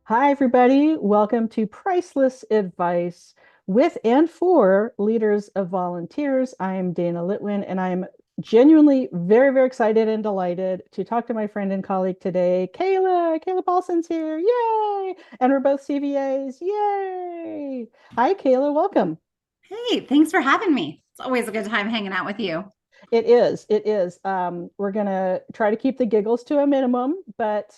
Hi, everybody. Welcome to Priceless Advice with and for leaders of volunteers. I am Dana Litwin, and I'm genuinely very, very excited and delighted to talk to my friend and colleague today, Kayla. Kayla Paulson's here. Yay! And we're both CVAs. Yay! Hi, Kayla. Welcome. Hey, thanks for having me. It's always a good time hanging out with you. It is. It is. We're gonna try to keep the giggles to a minimum, but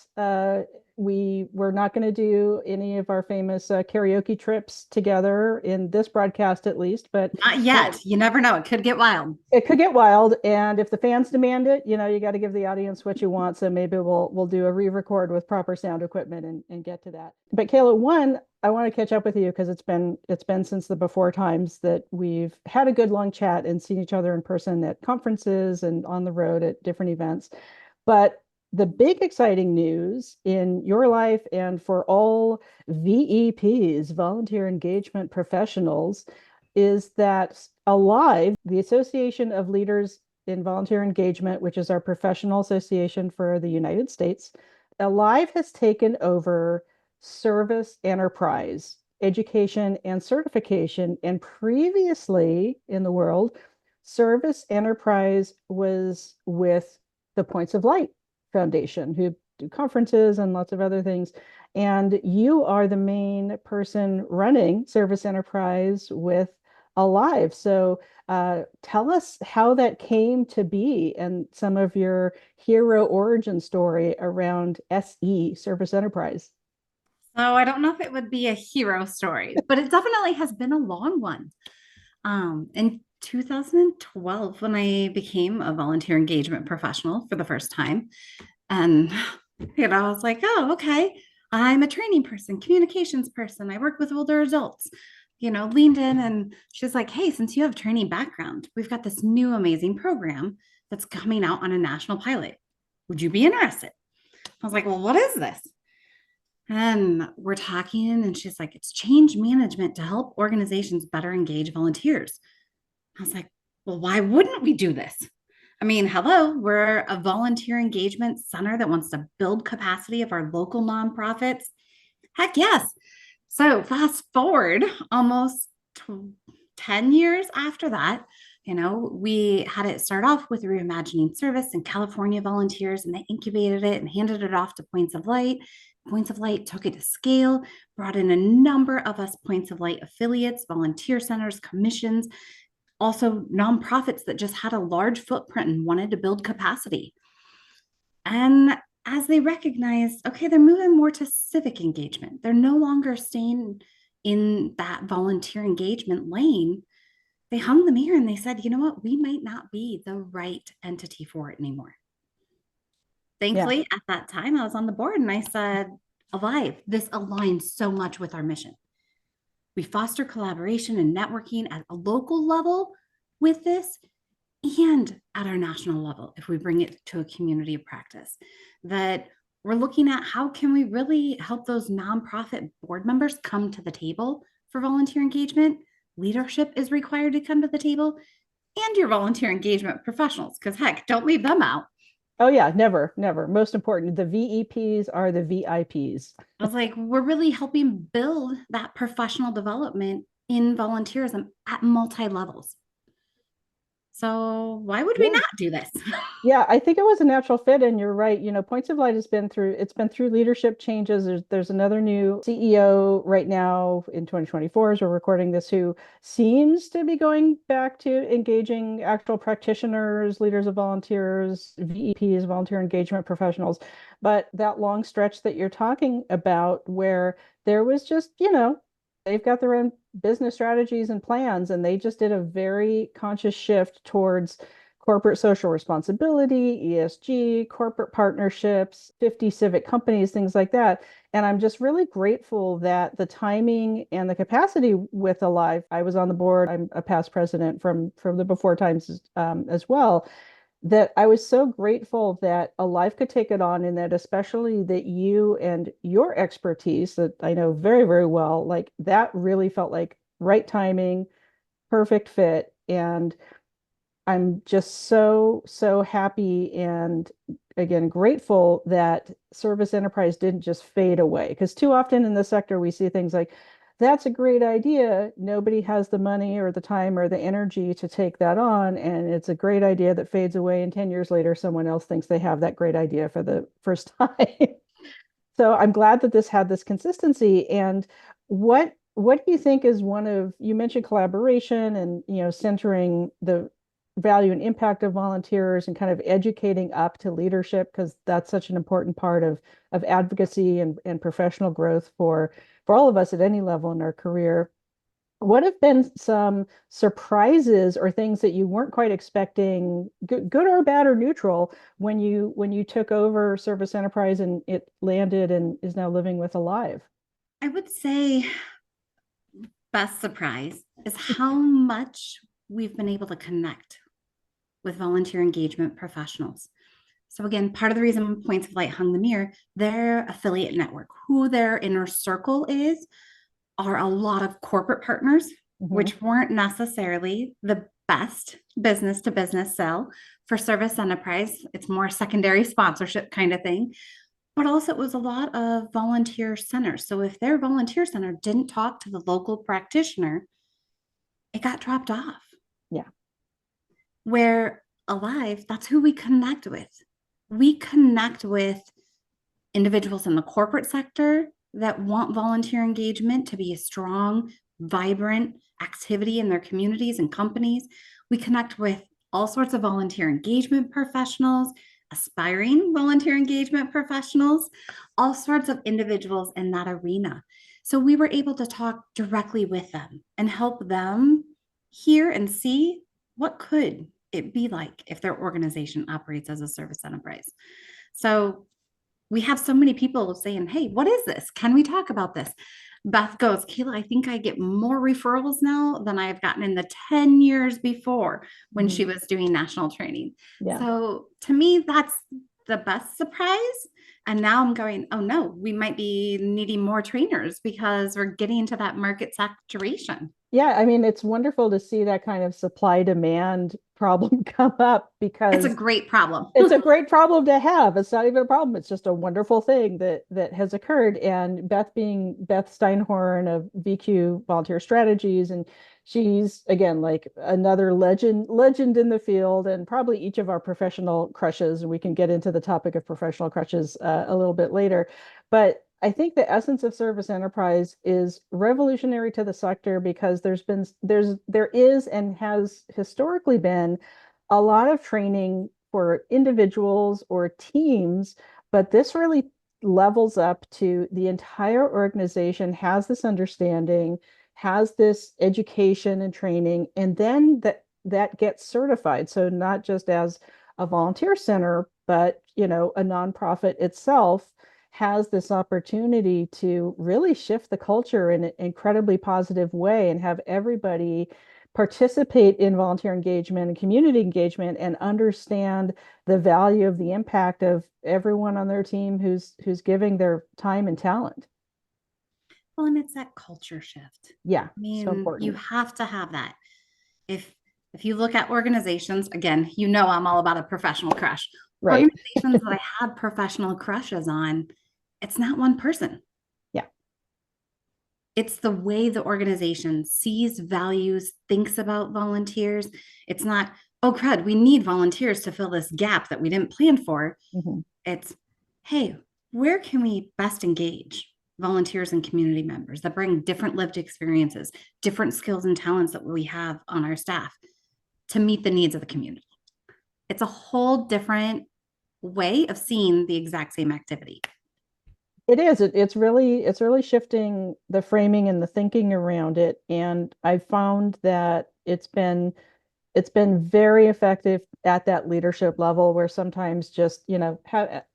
we're not going to do any of our famous karaoke trips together in this broadcast, at least. But Not uh, yet. You never know. It could get wild. it could get wild, and if the fans demand it, you got to give the audience what you want. So maybe we'll do a re-record with proper sound equipment and get to that. But Kayla, one, I want to catch up with you because it's been since the before times that we've had a good long chat and seen each other in person at conferences and on the road at different events. But the big exciting news in your life and for all VEPs, volunteer engagement professionals, is that ALIVE, the Association of Leaders in Volunteer Engagement, which is our professional association for the United States, ALIVE has taken over service enterprise education and certification. And previously in the world, service enterprise was with the Points of Light Foundation, who do conferences and lots of other things. And you are the main person running service enterprise with Alive. So tell us how that came to be and some of your hero origin story around SE, Service Enterprise. So I don't know if it would be a hero story, but it definitely has been a long one. In 2012, when I became a volunteer engagement professional for the first time, and I was like, oh, okay, I'm a training person, communications person. I work with older adults. Leaned in and she's like, hey, since you have training background, we've got this new amazing program that's coming out on a national pilot. Would you be interested? I was like, well, what is this? And we're talking, and she's like, it's change management to help organizations better engage volunteers. I was like, well, why wouldn't we do this? I mean, hello, we're a volunteer engagement center that wants to build capacity of our local nonprofits. Heck yes. So fast forward almost 10 years after that, we had it start off with reimagining service and California volunteers, and they incubated it and handed it off to Points of Light. Points of Light took it to scale, brought in a number of us Points of Light affiliates, volunteer centers, commissions, also nonprofits that just had a large footprint and wanted to build capacity. And as they recognized, okay, they're moving more to civic engagement. They're no longer staying in that volunteer engagement lane. They hung the mirror and they said, you know what, we might not be the right entity for it anymore. Yeah. Thankfully, at that time, I was on the board and I said, Alive, this aligns so much with our mission. We foster collaboration and networking at a local level with this and at our national level if we bring it to a community of practice. That we're looking at how can we really help those nonprofit board members come to the table for volunteer engagement. Leadership is required to come to the table, and your volunteer engagement professionals, because heck, don't leave them out. Oh, yeah. Never, never. Most important, the VEPs are the VIPs. I was like, we're really helping build that professional development in volunteerism at multi levels. So why would we Yeah. not do this? Yeah, I think it was a natural fit, and you're right. Points of Light it's been through leadership changes. There's another new CEO right now in 2024 as we're recording this who seems to be going back to engaging actual practitioners, leaders of volunteers, VEPs, volunteer engagement professionals. But that long stretch that you're talking about where there was just, they've got their own business strategies and plans, and they just did a very conscious shift towards corporate social responsibility, ESG, corporate partnerships, 50 civic companies, things like that. And I'm just really grateful that the timing and the capacity with Alive, I was on the board, I'm a past president from the before times as well, that I was so grateful that Alive could take it on and that especially that you and your expertise that I know very, very well, like that really felt like right timing, perfect fit. And I'm just so happy and again grateful that service enterprise didn't just fade away. Because too often in the sector we see things like, that's a great idea. Nobody has the money or the time or the energy to take that on. And it's a great idea that fades away. And 10 years later, someone else thinks they have that great idea for the first time. So I'm glad that this had this consistency. And what do you think is one of, you mentioned collaboration and centering the value and impact of volunteers and kind of educating up to leadership, because that's such an important part of advocacy and professional growth for all of us at any level in our career. What have been some surprises or things that you weren't quite expecting, good or bad or neutral, when you took over Service Enterprise and it landed and is now living with Alive? I would say best surprise is how much we've been able to connect with volunteer engagement professionals. So again, part of the reason Points of Light hung the mirror, their affiliate network, who their inner circle is, are a lot of corporate partners, which weren't necessarily the best business to business sell for Service Enterprise. It's more secondary sponsorship kind of thing. But also, it was a lot of volunteer centers. So if their volunteer center didn't talk to the local practitioner, it got dropped off. Yeah. Where Alive, that's who we connect with. We connect with individuals in the corporate sector that want volunteer engagement to be a strong, vibrant activity in their communities and companies. We connect with all sorts of volunteer engagement professionals, aspiring volunteer engagement professionals, all sorts of individuals in that arena. So we were able to talk directly with them and help them hear and see what could it be like if their organization operates as a service enterprise. So we have so many people saying, hey, what is this? Can we talk about this? Beth goes, Kayla, I think I get more referrals now than I've gotten in the 10 years before when she was doing national training. Yeah. So to me, that's the best surprise. And now I'm going, oh no, we might be needing more trainers because we're getting to that market saturation. Yeah, I mean, it's wonderful to see that kind of supply demand problem come up, It's a because great problem. it's a great problem to have. It's not even a problem. It's just a wonderful thing that has occurred. And Beth being Beth Steinhorn of VQ Volunteer Strategies, and she's again like another legend in the field, and probably each of our professional crushes. We can get into the topic of professional crushes a little bit later, but I think the essence of service enterprise is revolutionary to the sector, because there is and has historically been a lot of training for individuals or teams, but this really levels up to the entire organization has this understanding, has this education and training, and then that gets certified. So not just as a volunteer center, but a nonprofit itself has this opportunity to really shift the culture in an incredibly positive way and have everybody participate in volunteer engagement and community engagement and understand the value of the impact of everyone on their team who's giving their time and talent. Well, and it's that culture shift. Yeah, I mean, so important. you have to have that. If you look at organizations, again, I'm all about a professional crush. Right. Organizations that I had professional crushes on, it's not one person. Yeah. It's the way the organization sees, values, thinks about volunteers. It's not, oh crud, we need volunteers to fill this gap that we didn't plan for. It's, hey, where can we best engage volunteers and community members that bring different lived experiences, different skills and talents that we have on our staff to meet the needs of the community? It's a whole different way of seeing the exact same activity. It is. It's really shifting the framing and the thinking around it. And I found that it's been very effective at that leadership level, where sometimes just,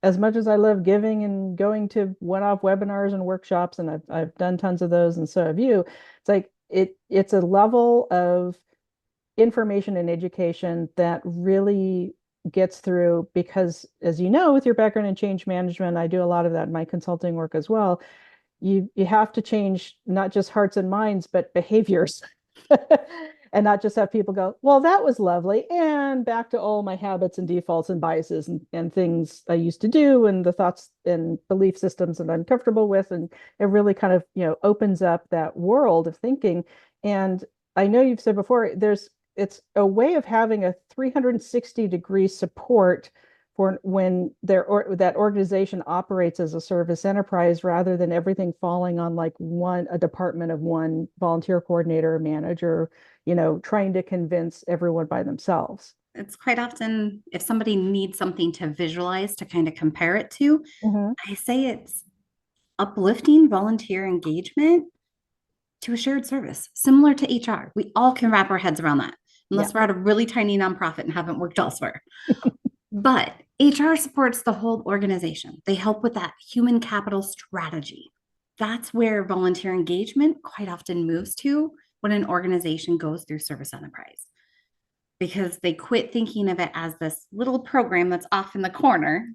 as much as I love giving and going to one-off webinars and workshops, and I've done tons of those, and so have you, it's like it's a level of information and education that really gets through, because as you know, with your background in change management, I do a lot of that in my consulting work as well. You have to change not just hearts and minds, but behaviors. and not just have people go, well, that was lovely, and back to all my habits and defaults and biases and things I used to do and the thoughts and belief systems that I'm comfortable with. And it really kind of, opens up that world of thinking. And I know you've said before, it's a way of having a 360-degree support for when that organization operates as a service enterprise, rather than everything falling on like a department of one volunteer coordinator or manager, trying to convince everyone by themselves. It's quite often if somebody needs something to visualize to kind of compare it to, Mhm. I say it's uplifting volunteer engagement to a shared service similar to HR. We all can wrap our heads around that, Yeah. unless we're at a really tiny nonprofit and haven't worked elsewhere. But HR supports the whole organization. They help with that human capital strategy. That's where volunteer engagement quite often moves to when an organization goes through service enterprise, because they quit thinking of it as this little program that's off in the corner,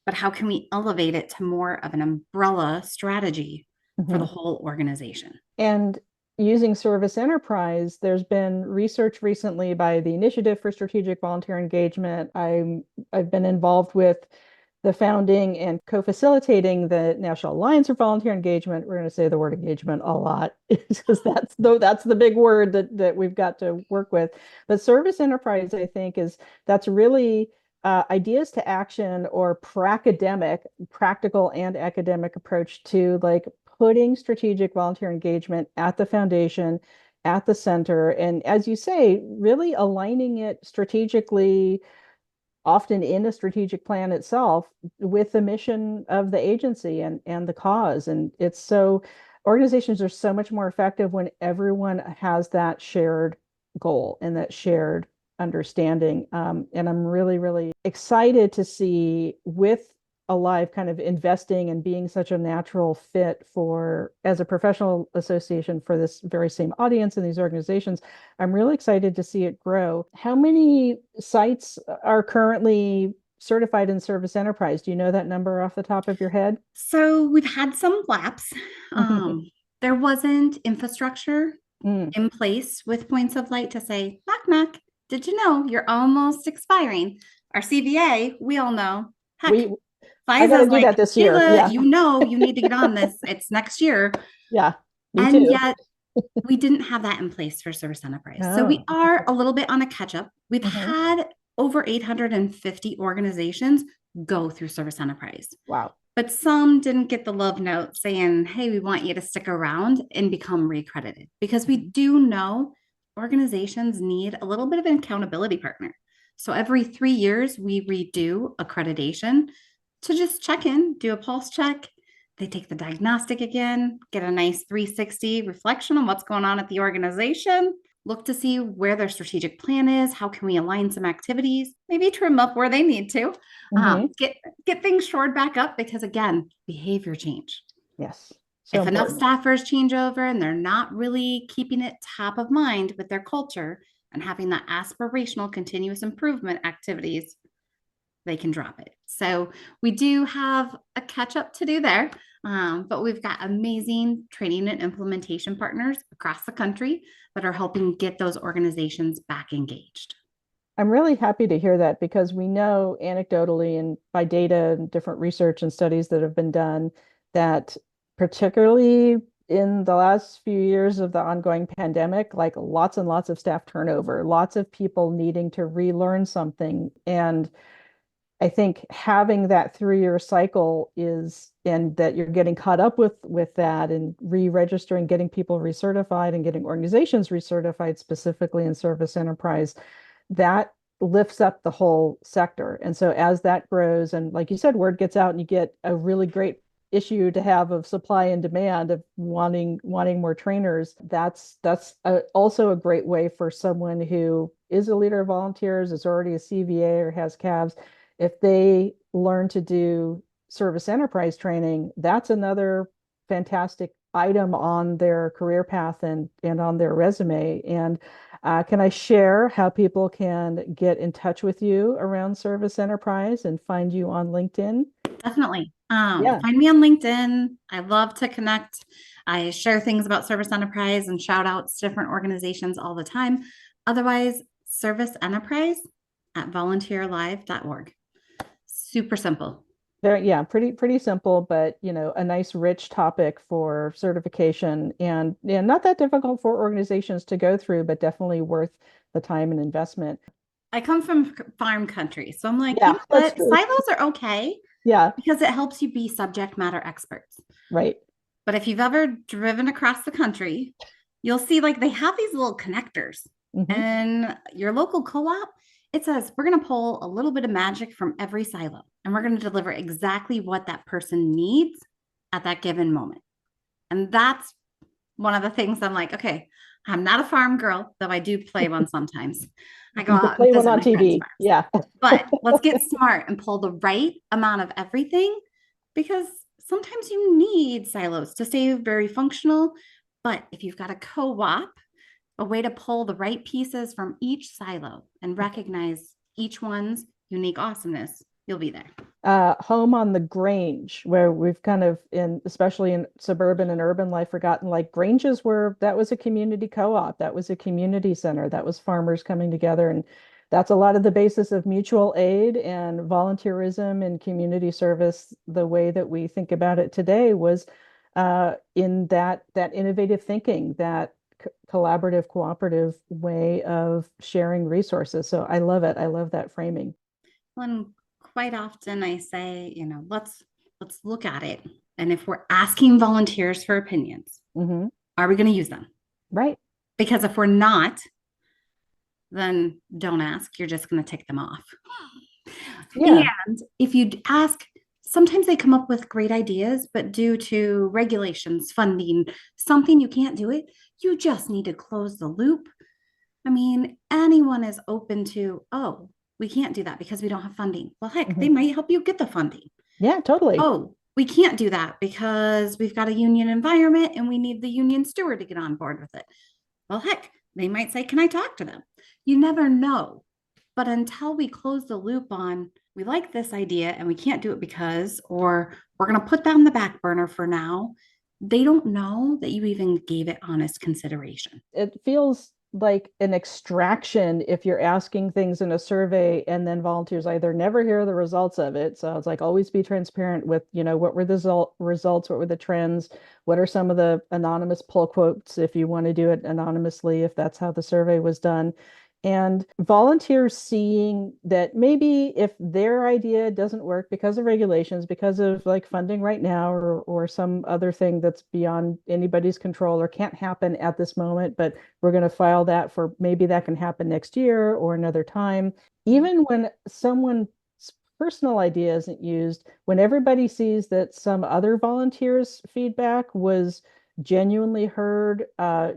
but how can we elevate it to more of an umbrella strategy for the Mhm. whole organization? And using service enterprise, there's been research recently by the Initiative for Strategic Volunteer Engagement. I've been involved with the founding and co-facilitating the National Alliance for Volunteer Engagement. We're going to say the word engagement a lot because that's the big word that we've got to work with. But service enterprise, I think, that's really ideas to action, or practical and academic approach to like putting strategic volunteer engagement at the foundation, at the center, and as you say, really aligning it strategically, often in a strategic plan itself, with the mission of the agency and the cause. And organizations are so much more effective when everyone has that shared goal and that shared understanding. And I'm really, really excited to see, with Alive kind of investing and being such a natural fit as a professional association for this very same audience in these organizations. I'm really excited to see it grow. How many sites are currently certified in service enterprise? Do you know that number off the top of your head? So we've had some lapse. There wasn't infrastructure Mm. in place with Points of Light to say, knock, knock, did you know you're almost expiring? Our CVA, we all know. Heck, We I got to FISA's do that like, this year. Kayla, Yeah. you know you need to get on this. It's next year. Yeah. Me And too. yet we didn't have that in place for service enterprise. So we Oh, are a little bit on a catch up. We've mhm. had over 850 organizations go through service enterprise, Wow. but some didn't get the love note saying, hey, we want you to stick around and become recredited, because we do know organizations need a little bit of an accountability partner. So every 3 years, we redo accreditation to just check in, do a pulse check. They take the diagnostic again, get a nice 360 reflection on what's going on at the organization, look to see where their strategic plan is, how can we align some activities, maybe trim up where they need to, Hmm. get things shored back up, because again, behavior change. Yes. So If enough important. staffers change over and they're not really keeping it top of mind with their culture and having that aspirational continuous improvement activities, they can drop it. So we do have a catch up to do there. But we've got amazing training and implementation partners across the country that are helping get those organizations back engaged. I'm really happy to hear that, because we know anecdotally and by data and different research and studies that have been done that, particularly in the last few years of the ongoing pandemic, like lots and lots of staff turnover, lots of people needing to relearn something. And I think having that 3-year cycle and that you're getting caught up with that and re-registering, getting people recertified and getting organizations recertified specifically in service enterprise, that lifts up the whole sector. And so as that grows, and like you said, word gets out and you get a really great issue to have of supply and demand of wanting more trainers, also a great way for someone who is a leader of volunteers, is already a CVA or has CAVs. If they learn to do service enterprise training, that's another fantastic item on their career path and on their resume. And can I share how people can get in touch with you around service enterprise and find you on LinkedIn? Definitely. Yeah. Find me on LinkedIn. I love to connect. I share things about Service Enterprise and shout outs to different organizations all the time. Otherwise, Service Enterprise at volunteerlive.org. Super simple. Very, yeah, pretty simple, but a nice rich topic for certification and not that difficult for organizations to go through, but definitely worth the time and investment. I come from farm country. So I'm like, you Yeah, know that's what? true. Silos are okay Yeah, because it helps you be subject matter experts. right. But if you've ever driven across the country, you'll see like they have these little connectors. Hmm. And your local co op, it says we're going to pull a little bit of magic from every silo and we're going to deliver exactly what that person needs at that given moment. And that's one of the things I'm like, okay, I'm not a farm girl, though I do play one sometimes. I go You could out and play one visit on my friends' TV. farms. Yeah. But let's get smart and pull the right amount of everything because sometimes you need silos to stay very functional. But if you've got a co op, a way to pull the right pieces from each silo and recognize each one's unique awesomeness, you'll be there. Home on the Grange, where we've kind of especially in suburban and urban life, forgotten like Granges were that was a community co-op, that was a community center, that was farmers coming together. And that's a lot of the basis of mutual aid and volunteerism and community service. The way that we think about it today was in that innovative thinking, that collaborative, cooperative way of sharing resources. So I love it. I love that framing. And quite often I say, let's look at it. And if we're asking volunteers for opinions, Hmm. are we going to use them? Right. Because if we're not, then don't ask. You're just going to tick them off. Yeah. And if you ask, sometimes they come up with great ideas, but due to regulations, funding, something you can't do it, you just need to close the loop. I mean, anyone is open to, oh, we can't do that because we don't have funding. Well, heck, they Hmm. might help you get the funding. Yeah, totally. Oh, we can't do that because we've got a union environment and we need the union steward to get on board with it. Well, heck, they might say, can I talk to them? You never know. But until we close the loop on, we like this idea and we can't do it because, or we're going to put that on the back burner for now, they don't know that you even gave it honest consideration. It feels like an extraction if you're asking things in a survey and then volunteers either never hear the results of it. So it's like always be transparent with, what were the results, what were the trends, what are some of the anonymous pull quotes if you want to do it anonymously, if that's how the survey was done. And volunteers seeing that maybe if their idea doesn't work because of regulations, because of like funding right now, or some other thing that's beyond anybody's control or can't happen at this moment, but we're going to file that for maybe that can happen next year or another time. Even when someone's personal idea isn't used, when everybody sees that some other volunteers' feedback was genuinely heard,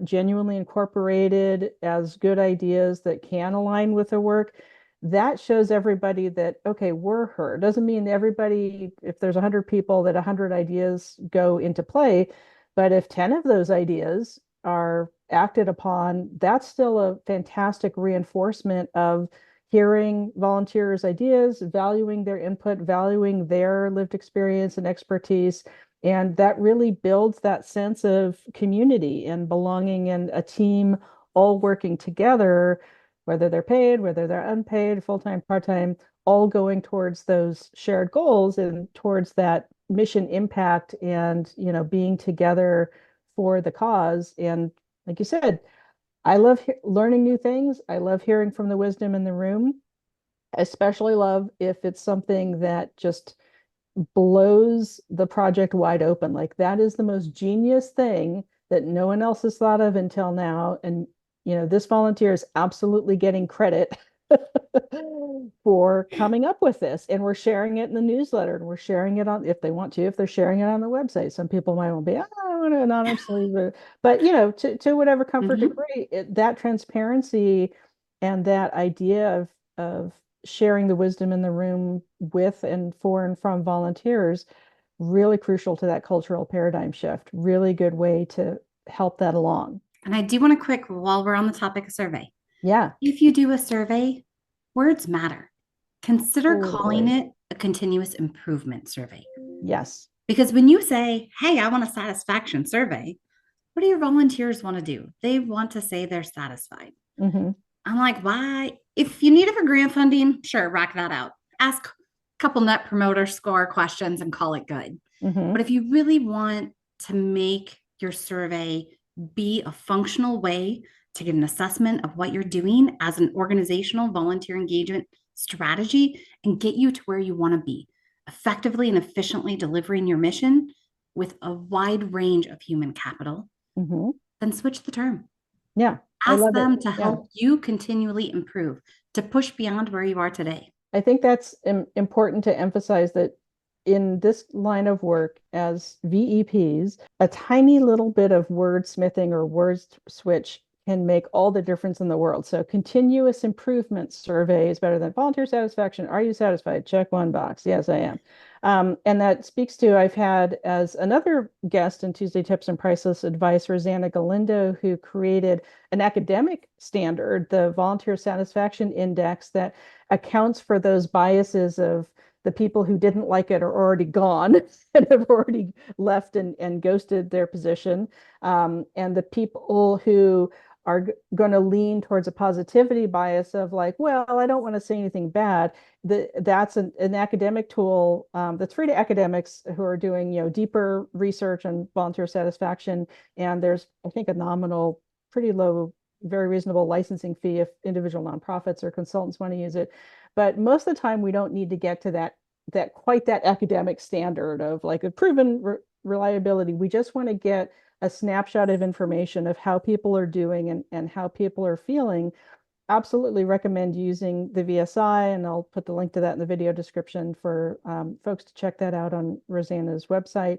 genuinely incorporated as good ideas that can align with the work, that shows everybody that, okay, we're heard. Doesn't mean everybody, if there's 100 people, that 100 ideas go into play. But if 10 of those ideas are acted upon, that's still a fantastic reinforcement of hearing volunteers' ideas, valuing their input, valuing their lived experience and expertise, and that really builds that sense of community and belonging and a team all working together, whether they're paid, whether they're unpaid, full-time, part-time, all going towards those shared goals and towards that mission impact and, being together for the cause. And like you said, I love learning new things. I love hearing from the wisdom in the room. I especially love if it's something that just blows the project wide open. Like that is the most genius thing that no one else has thought of until now. And, this volunteer is absolutely getting credit for coming up with this. And we're sharing it in the newsletter and we're sharing it on, if they want to, if they're sharing it on the website. Some people might want to be, I want to anonymously, but to whatever comfort Mhm. degree, that transparency and that idea of sharing the wisdom in the room with and for and from volunteers, really crucial to that cultural paradigm shift. Really good way to help that along. And I do want to quick, while we're on the topic of survey, Yeah, if you do a survey, words matter. Consider calling totally. it a continuous improvement survey. Yes. Because when you say, hey, I want a satisfaction survey, what do your volunteers want to do? They want to say they're satisfied. Mm-hmm. I'm like, why? If you need it for grant funding, sure, rock that out. Ask a couple net promoter score questions and call it good. Mm-hmm. But if you really want to make your survey be a functional way to get an assessment of what you're doing as an organizational volunteer engagement strategy and get you to where you want to be, effectively and efficiently delivering your mission with a wide range of human capital, Mm-hmm. then switch the term. Yeah. I Ask love it. them to Yeah. help you continually improve, to push beyond where you are today. I think that's important to emphasize that in this line of work as VEPs, a tiny little bit of wordsmithing or word switch can make all the difference in the world. So continuous improvement survey is better than volunteer satisfaction. Are you satisfied? Check one box. Yes, I am. And that speaks to, I've had as another guest in Tuesday Tips and Priceless Advice, Rosanna Galindo, who created an academic standard, the Volunteer Satisfaction Index, that accounts for those biases of the people who didn't like it are already gone and have already left and ghosted their position. And the people who are going to lean towards a positivity bias of like, well, I don't want to say anything bad. That's an academic tool that's free to academics who are doing, deeper research on volunteer satisfaction. And there's, I think, a nominal, pretty low, very reasonable licensing fee if individual nonprofits or consultants want to use it. But most of the time, we don't need to get to that quite that academic standard of like a proven reliability. We just want to get a snapshot of information of how people are doing and how people are feeling. Absolutely recommend using the VSI, and I'll put the link to that in the video description for folks to check that out on Rosanna's website.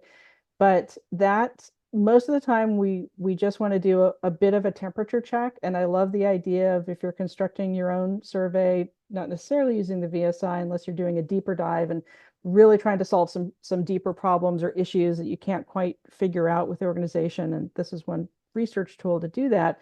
But that most of the time we just want to do a bit of a temperature check. And I love the idea of if you're constructing your own survey, not necessarily using the VSI unless you're doing a deeper dive and really trying to solve some deeper problems or issues that you can't quite figure out with the organization. And this is one research tool to do that.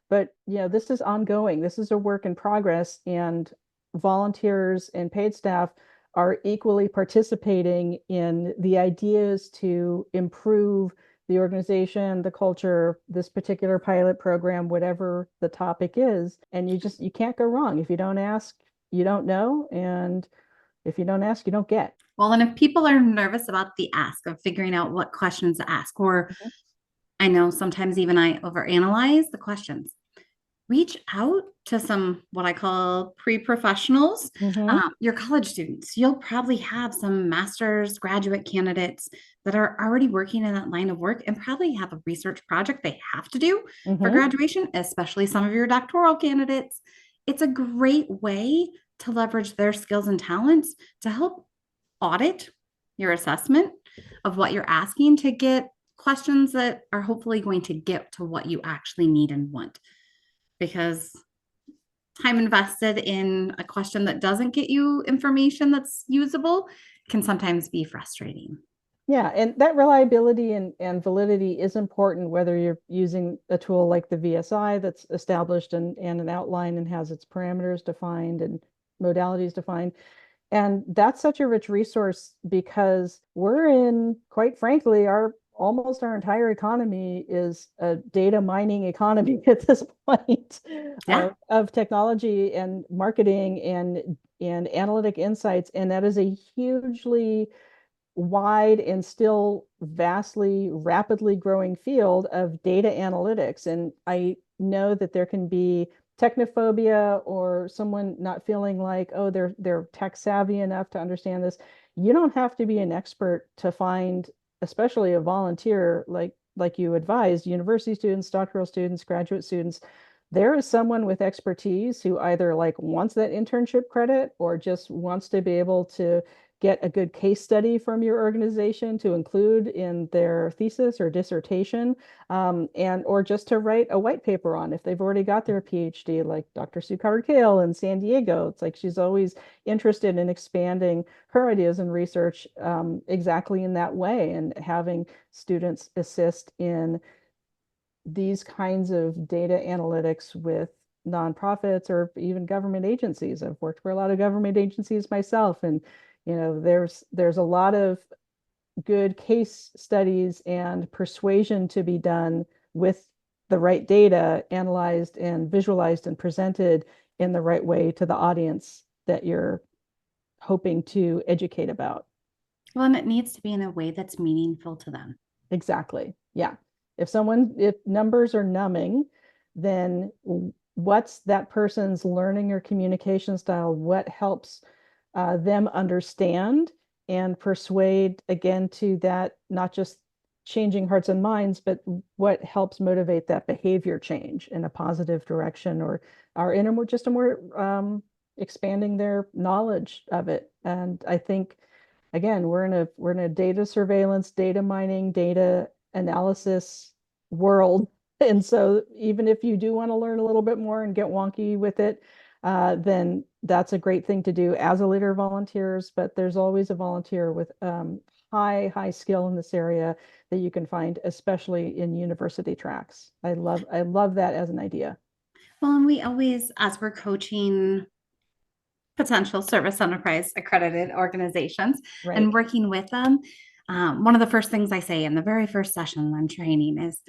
But this is ongoing. This is a work in progress, and volunteers and paid staff are equally participating in the ideas to improve the organization, the culture, this particular pilot program, whatever the topic is. And you can't go wrong. If you don't ask, you don't know. And if you don't ask, you don't get. Well, and if people are nervous about the ask of figuring out what questions to ask, or I know sometimes even I overanalyze the questions, reach out to some what I call pre-professionals, your college students. You'll probably have some master's graduate candidates that are already working in that line of work and probably have a research project they have to do for graduation, especially some of your doctoral candidates. It's a great way to leverage their skills and talents to help audit your assessment of what you're asking, to get questions that are hopefully going to get to what you actually need and want. Because time invested in a question that doesn't get you information that's usable can sometimes be frustrating. Yeah, and that reliability and validity is important whether you're using a tool like the VSI that's established and an outline and has its parameters defined and modalities defined. And that's such a rich resource because we're in, quite frankly, almost our entire economy is a data mining economy at this point of technology and marketing and analytic insights. And that is a hugely wide and still vastly, rapidly growing field of data analytics. And I know that there can be technophobia or someone not feeling like, oh, they're tech savvy enough to understand this. You don't have to be an expert to find, especially a volunteer like you advised, university students, doctoral students, graduate students. There is someone with expertise who either like wants that internship credit or just wants to be able to get a good case study from your organization to include in their thesis or dissertation, or just to write a white paper on if they've already got their PhD, like Dr. Sue Coward-Kale in San Diego. It's like she's always interested in expanding her ideas and research exactly in that way, and having students assist in these kinds of data analytics with nonprofits or even government agencies. I've worked for a lot of government agencies myself, and There's a lot of good case studies and persuasion to be done with the right data analyzed and visualized and presented in the right way to the audience that you're hoping to educate about. Well, and it needs to be in a way that's meaningful to them. Exactly. Yeah. If numbers are numbing, then what's that person's learning or communication style? What helps them understand and persuade again to that, not just changing hearts and minds, but what helps motivate that behavior change in a positive direction, or in a more expanding their knowledge of it. And I think again, we're in a data surveillance, data mining, data analysis world. And so even if you do want to learn a little bit more and get wonky with it, then that's a great thing to do as a leader of volunteers. But there's always a volunteer with high skill in this area that you can find, especially in university tracks. I love that as an idea. Well, and we always, as we're coaching potential service enterprise accredited organizations Right. and working with them, one of the first things I say in the very first session I'm training is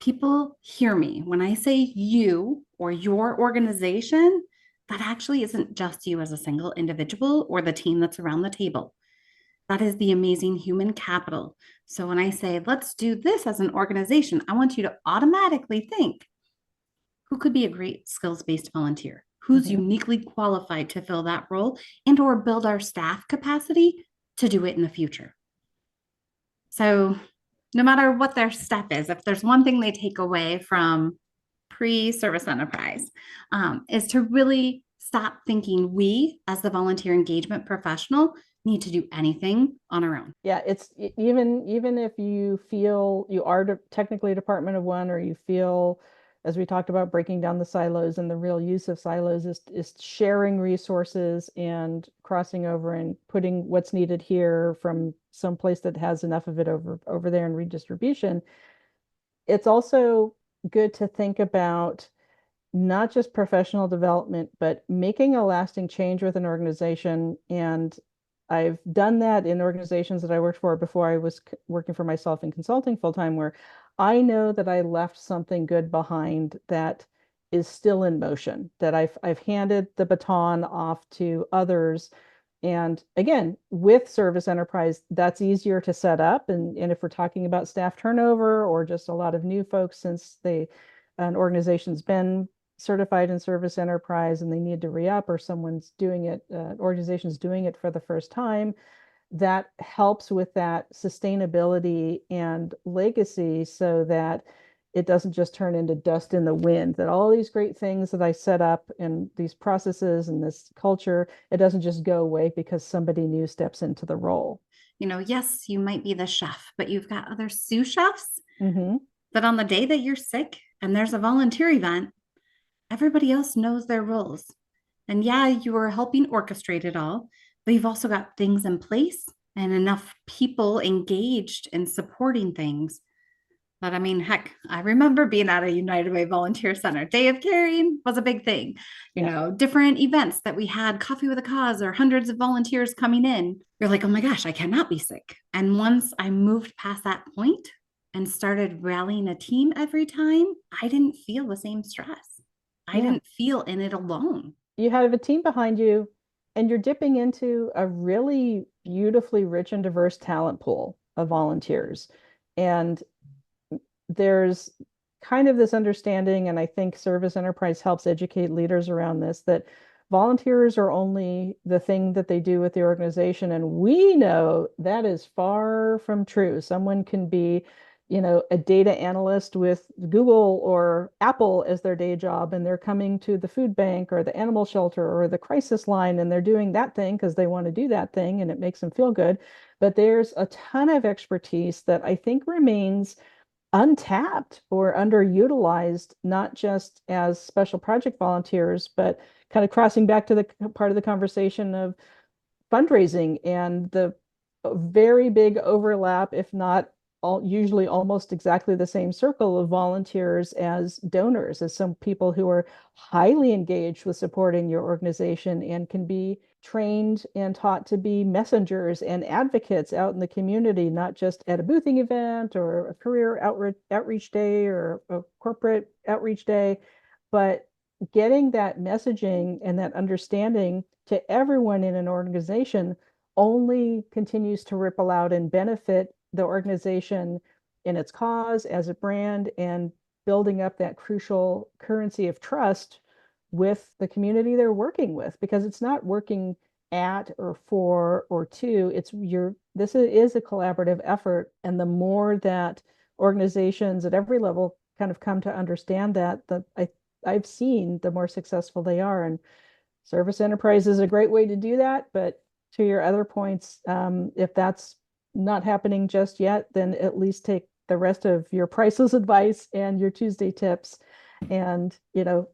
people hear me when I say you or your organization. That actually isn't just you as a single individual or the team that's around the table. That is the amazing human capital. So when I say, let's do this as an organization, I want you to automatically think, who could be a great skills-based volunteer? Who's Mhm. uniquely qualified to fill that role and or build our staff capacity to do it in the future? So no matter what their step is, if there's one thing they take away from pre-service enterprise, is to really stop thinking we, as the volunteer engagement professional, need to do anything on our own. Yeah, it's even if you feel you are technically a department of one, or you feel, as we talked about, breaking down the silos, and the real use of silos is sharing resources and crossing over and putting what's needed here from some place that has enough of it over there and redistribution. It's also good to think about not just professional development, but making a lasting change with an organization. And I've done that in organizations that I worked for before I was working for myself in consulting full time, where I know that I left something good behind that is still in motion, that I've handed the baton off to others. And again, with service enterprise, that's easier to set up. And if we're talking about staff turnover or just a lot of new folks since an organization's been certified in service enterprise and they need to re-up, or someone's doing it, organization's doing it for the first time, that helps with that sustainability and legacy, so that it doesn't just turn into dust in the wind, that all these great things that I set up and these processes and this culture, it doesn't just go away because somebody new steps into the role. Yes, you might be the chef, but you've got other sous chefs Mm-hmm. that on the day that you're sick and there's a volunteer event, everybody else knows their roles. And yeah, you are helping orchestrate it all, but you've also got things in place and enough people engaged in supporting things. But I mean, heck, I remember being at a United Way Volunteer Center. Day of Caring was a big thing. Yeah. Different events that we had, Coffee with a Cause, or hundreds of volunteers coming in. You're like, oh my gosh, I cannot be sick. And once I moved past that point and started rallying a team every time, I didn't feel the same stress. I Yeah. didn't feel in it alone. You have a team behind you, and you're dipping into a really beautifully rich and diverse talent pool of volunteers. And there's kind of this understanding, and I think Service Enterprise helps educate leaders around this, that volunteers are only the thing that they do with the organization. And we know that is far from true. Someone can be, a data analyst with Google or Apple as their day job, and they're coming to the food bank or the animal shelter or the crisis line, and they're doing that thing because they want to do that thing and it makes them feel good. But there's a ton of expertise that I think remains untapped or underutilized, not just as special project volunteers, but kind of crossing back to the part of the conversation of fundraising and the very big overlap, if not usually almost exactly the same circle of volunteers as donors, as some people who are highly engaged with supporting your organization and can be trained and taught to be messengers and advocates out in the community, not just at a boothing event or a career outreach day or a corporate outreach day, but getting that messaging and that understanding to everyone in an organization only continues to ripple out and benefit the organization in its cause as a brand and building up that crucial currency of trust with the community they're working with, because it's not working at or for or to, it's this is a collaborative effort. And the more that organizations at every level kind of come to understand that, I've seen, the more successful they are. And service enterprise is a great way to do that. But to your other points, if that's not happening just yet, then at least take the rest of your priceless advice and your Tuesday tips and,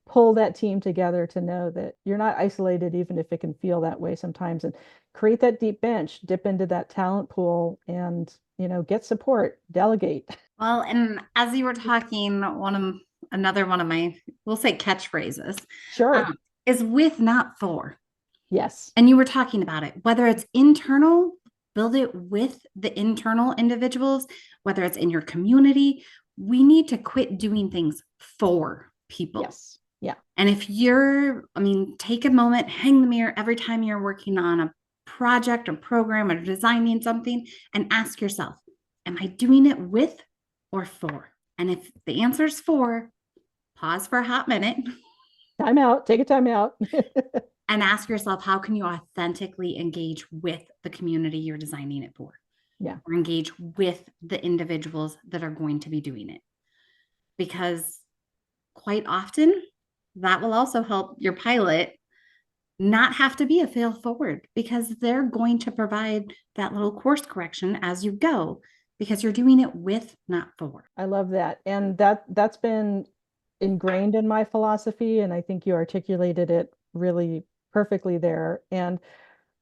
pull that team together to know that you're not isolated, even if it can feel that way sometimes, and create that deep bench, dip into that talent pool and, get support, delegate. Well, and as you were talking, another one of my, we'll say catchphrases, Sure. is with, not for. Yes. And you were talking about it, whether it's internal, build it with the internal individuals, whether it's in your community. We need to quit doing things for people. Yes. Yeah. And if take a moment, hang the mirror every time you're working on a project or program or designing something and ask yourself, am I doing it with or for? And if the answer is for, pause for a hot minute. Time out, take a time out. And ask yourself, how can you authentically engage with the community you're designing it for? Yeah. Or engage with the individuals that are going to be doing it. Because quite often, that will also help your pilot not have to be a fail forward, because they're going to provide that little course correction as you go, because you're doing it with, not for. I love that. And that's been ingrained in my philosophy. And I think you articulated it really perfectly there. And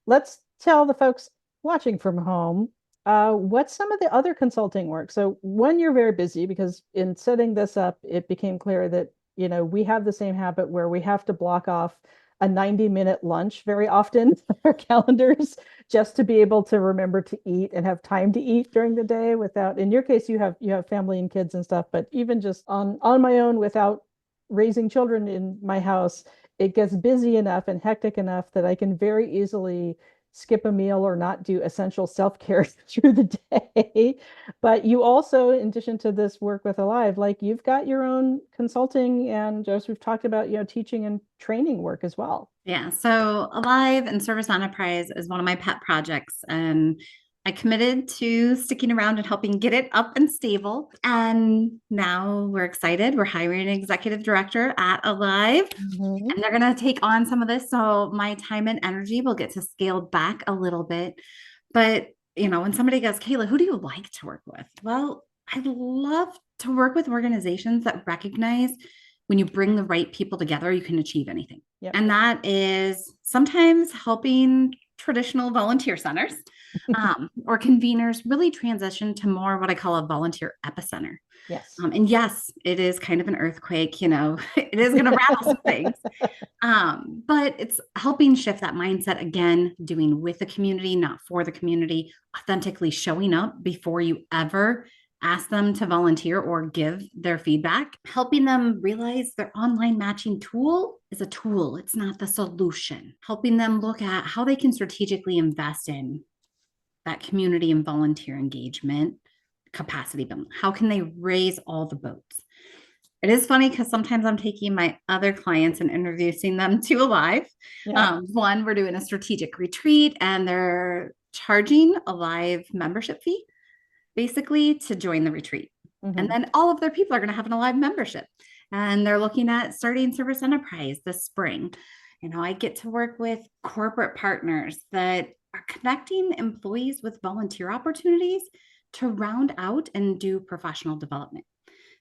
let's tell the folks watching from home what's some of the other consulting work. So when you're very busy, because in setting this up, it became clear that, we have the same habit where we have to block off a 90-minute lunch very often on our calendars just to be able to remember to eat and have time to eat during the day without, in your case, you have family and kids and stuff, but even just on my own without raising children in my house, it gets busy enough and hectic enough that I can very easily skip a meal or not do essential self-care through the day. But you also, in addition to this work with Alive, like you've got your own consulting and, as we've talked about, teaching and training work as well. Yeah. So Alive and Service Enterprise is one of my pet projects. And I committed to sticking around and helping get it up and stable. And now we're excited. We're hiring an executive director at Alive, and they're going to take on some of this. So my time and energy will get to scale back a little bit. But, when somebody goes, Kayla, who do you like to work with? Well, I love to work with organizations that recognize when you bring the right people together, you can achieve anything. Yep. And that is sometimes helping traditional volunteer centers or conveners really transition to more what I call a volunteer epicenter. Yes. And yes, it is kind of an earthquake, it is going to rattle some things. But it's helping shift that mindset again, doing with the community, not for the community, authentically showing up before you ever ask them to volunteer or give their feedback, helping them realize their online matching tool is a tool. It's not the solution. Helping them look at how they can strategically invest in that community and volunteer engagement capacity building. How can they raise all the boats? It is funny because sometimes I'm taking my other clients and introducing them to Alive. Yeah. One, we're doing a strategic retreat and they're charging a Alive membership fee basically to join the retreat. Mm-hmm. And then all of their people are going to have an Alive membership. And they're looking at starting Service Enterprise this spring. I get to work with corporate partners that are connecting employees with volunteer opportunities to round out and do professional development.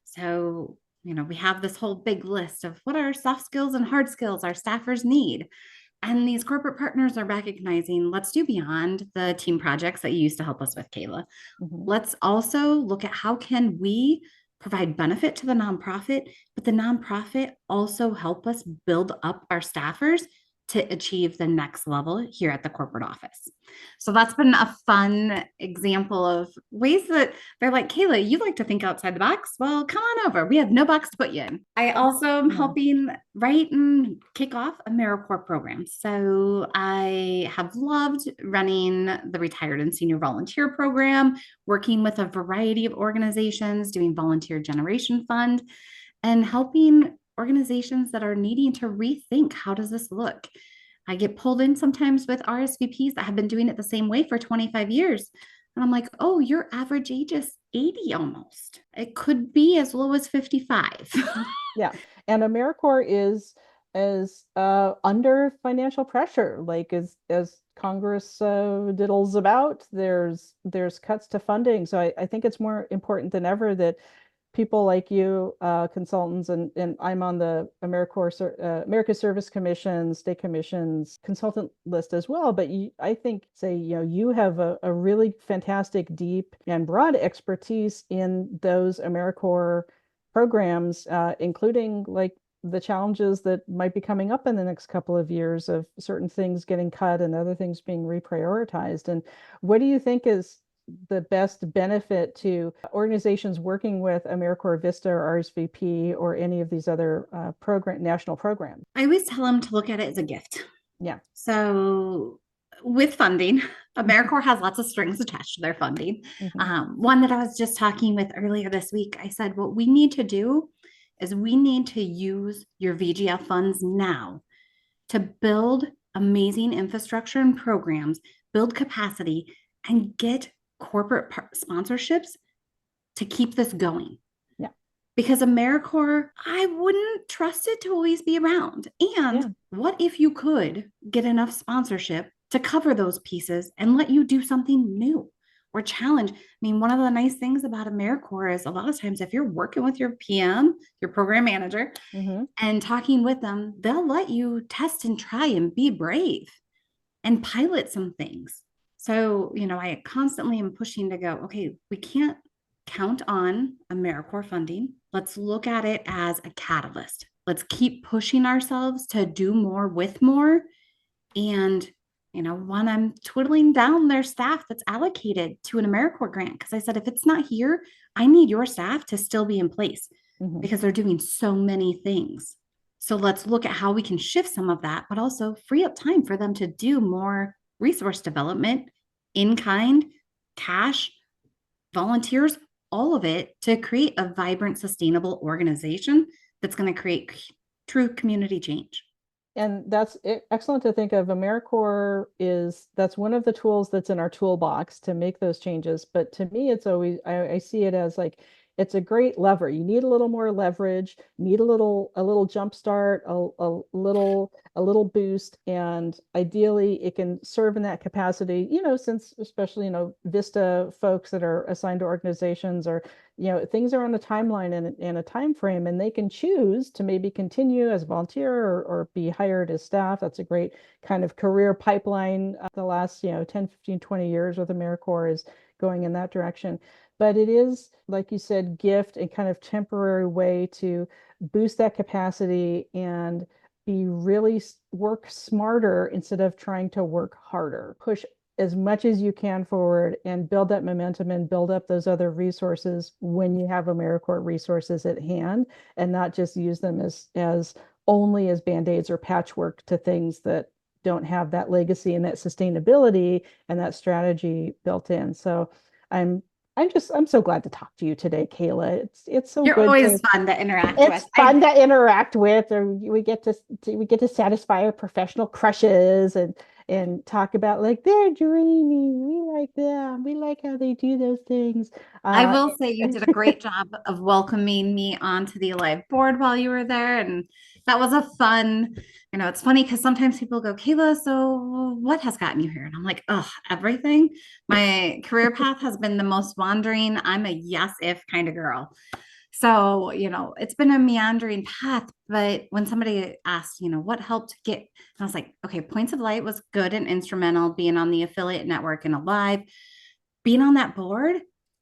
So, we have this whole big list of what are soft skills and hard skills our staffers need. And these corporate partners are recognizing, let's do beyond the team projects that you used to help us with, Kayla. Mhm. Let's also look at how can we provide benefit to the nonprofit, but the nonprofit also help us build up our staffers to achieve the next level here at the corporate office. So that's been a fun example of ways that they're like, Kayla, you like to think outside the box. Well, come on over. We have no box to put you in. I also am Yeah. helping write and kick off AmeriCorps program. So I have loved running the retired and senior volunteer program, working with a variety of organizations, doing volunteer generation fund, and helping organizations that are needing to rethink how does this look. I get pulled in sometimes with RSVPs that have been doing it the same way for 25 years. And I'm like, oh, your average age is 80 almost. It could be as low as 55. Yeah. And AmeriCorps is under financial pressure, like as Congress diddles about, there's cuts to funding. So I think it's more important than ever that people like you, consultants, and I'm on the America Service Commission, State Commission's consultant list as well. But I think, say, you have a really fantastic, deep, and broad expertise in those AmeriCorps programs, including like the challenges that might be coming up in the next couple of years of certain things getting cut and other things being reprioritized. And what do you think is the best benefit to organizations working with AmeriCorps Vista or RSVP or any of these other national programs? I always tell them to look at it as a gift. Yeah. So with funding, AmeriCorps has lots of strings attached to their funding. Mhm. One that I was just talking with earlier this week, I said, what we need to do is we need to use your VGF funds now to build amazing infrastructure and programs, build capacity, and get corporate sponsorships to keep this going. Yeah. Because AmeriCorps, I wouldn't trust it to always be around. And Yeah. what if you could get enough sponsorship to cover those pieces and let you do something new or challenge? I mean, one of the nice things about AmeriCorps is a lot of times if you're working with your PM, your program manager, Mhm. and talking with them, they'll let you test and try and be brave and pilot some things. So, I constantly am pushing to go, okay, we can't count on AmeriCorps funding. Let's look at it as a catalyst. Let's keep pushing ourselves to do more with more. And, when I'm twiddling down their staff that's allocated to an AmeriCorps grant, because I said, if it's not here, I need your staff to still be in place Mhm. because they're doing so many things. So let's look at how we can shift some of that, but also free up time for them to do more resource development, in kind, cash, volunteers, all of it to create a vibrant, sustainable organization that's going to create true community change. And that's excellent to think of. AmeriCorps that's one of the tools that's in our toolbox to make those changes. But to me, it's always, I see it as like, it's a great lever. You need a little more leverage, need a little jump start, a little boost, and ideally it can serve in that capacity, since especially, Vista folks that are assigned to organizations, or things are on a timeline and a time frame, and they can choose to maybe continue as a volunteer or be hired as staff. That's a great kind of career pipeline. The last 10, 15, 20 years with AmeriCorps is going in that direction. But it is, like you said, gift and kind of temporary way to boost that capacity and be really work smarter instead of trying to work harder. Push as much as you can forward and build that momentum and build up those other resources when you have AmeriCorps resources at hand, and not just use them as only as band-aids or patchwork to things that don't have that legacy and that sustainability and that strategy built in. So I'm I'm so glad to talk to you today, Kayla. It's so You're good always to fun to interact with. it's fun to interact with, or we get to satisfy our professional crushes and talk about like they're dreamy. We like them. We like how they do those things. I Uh, will say you did a great job of welcoming me onto the Alive board while you were there. And that was a fun, it's funny because sometimes people go, Kayla, so what has gotten you here? And I'm like, oh, everything. My career path has been the most wandering. I'm a yes, if kind of girl. So, it's been a meandering path. But when somebody asked, what helped get, I was like, okay, Points of Light was good and instrumental, being on the affiliate network and Alive, being on that board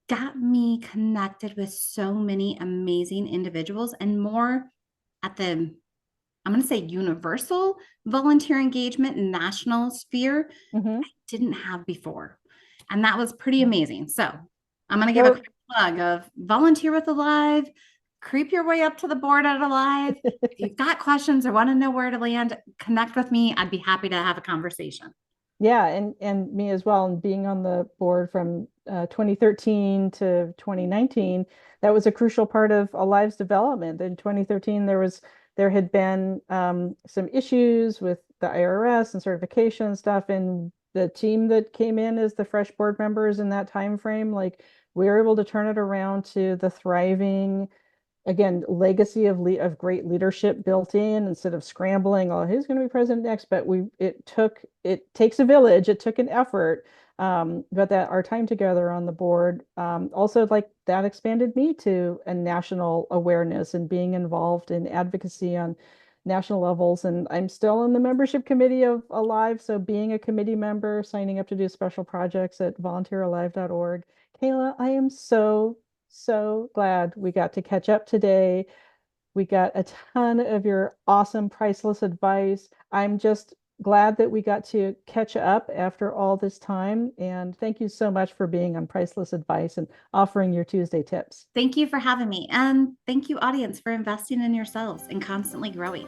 got me connected with so many amazing individuals and more at the, I'm going to say, universal volunteer engagement and national sphere Mhm. I didn't have before. And that was pretty amazing. So I'm going to give a quick plug of Volunteer with Alive, creep your way up to the board at Alive. If you've got questions or want to know where to land, connect with me. I'd be happy to have a conversation. Yeah, and me as well. And being on the board from 2013 to 2019, that was a crucial part of Alive's development. In 2013, there had been some issues with the IRS and certification stuff, and the team that came in as the fresh board members in that time frame, like we were able to turn it around to the thriving, again, legacy of great leadership built in instead of scrambling, oh, who's going to be president next? But it takes a village, it took an effort. But that our time together on the board, also like that expanded me to a national awareness and being involved in advocacy on national levels. And I'm still in the membership committee of Alive. So being a committee member, signing up to do special projects at volunteeralive.org. Kayla, I am so glad we got to catch up today. We got a ton of your awesome, priceless advice. I'm just glad that we got to catch up after all this time. And thank you so much for being on Priceless Advice and offering your Tuesday tips. Thank you for having me. And thank you, audience, for investing in yourselves and constantly growing.